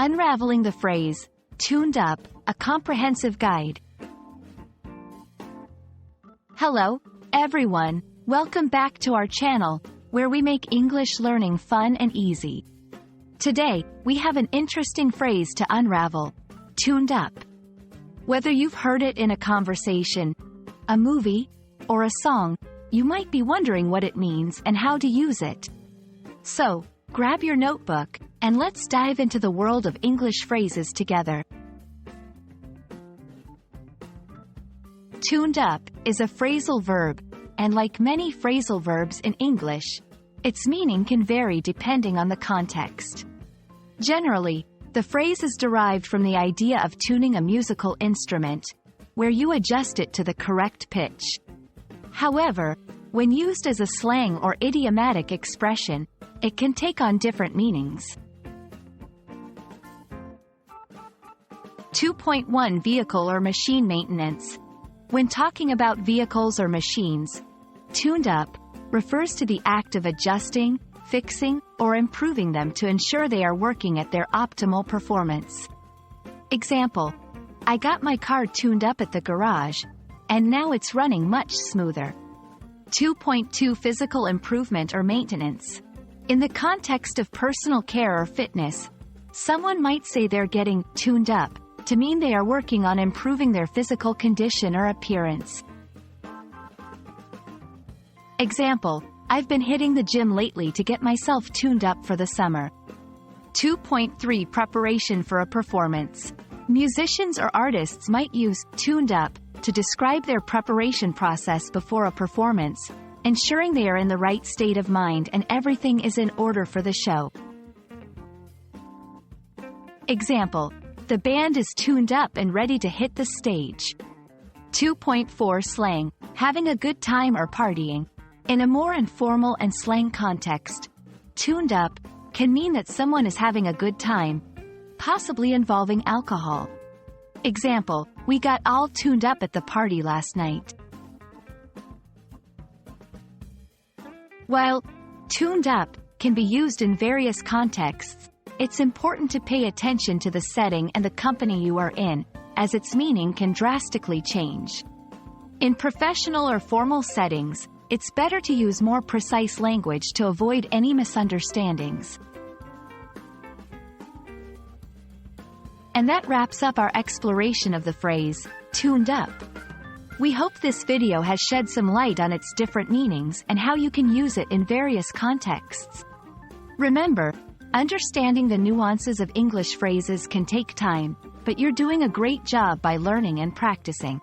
Unraveling the phrase, tuned up, a comprehensive guide. Hello, everyone. Welcome back to our channel, where we make English learning fun and easy. Today, we have an interesting phrase to unravel, tuned up. Whether you've heard it in a conversation, a movie, or a song, you might be wondering what it means and how to use it. So, grab your notebook, and let's dive into the world of English phrases together. Tuned up is a phrasal verb, and like many phrasal verbs in English, its meaning can vary depending on the context. Generally, the phrase is derived from the idea of tuning a musical instrument, where you adjust it to the correct pitch. However, when used as a slang or idiomatic expression, it can take on different meanings. 2.1 Vehicle or machine maintenance. When talking about vehicles or machines, tuned up refers to the act of adjusting, fixing, or improving them to ensure they are working at their optimal performance. Example: I got my car tuned up at the garage, and now it's running much smoother. 2.2 Physical improvement or maintenance. In the context of personal care or fitness, someone might say they're getting tuned up to mean they are working on improving their physical condition or appearance. Example: I've been hitting the gym lately to get myself tuned up for the summer. 2.3 Preparation for a performance. Musicians or artists might use tuned up to describe their preparation process before a performance, ensuring they are in the right state of mind and everything is in order for the show. Example: the band is tuned up and ready to hit the stage. 2.4 Slang. Having a good time or partying. In a more informal and slang context, tuned up can mean that someone is having a good time, possibly involving alcohol. Example: we got all tuned up at the party last night. While tuned up can be used in various contexts, it's important to pay attention to the setting and the company you are in, as its meaning can drastically change. In professional or formal settings, it's better to use more precise language to avoid any misunderstandings. And that wraps up our exploration of the phrase, tuned up. We hope this video has shed some light on its different meanings and how you can use it in various contexts. Remember, understanding the nuances of English phrases can take time, but you're doing a great job by learning and practicing.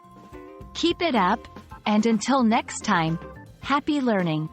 Keep it up, and until next time, happy learning!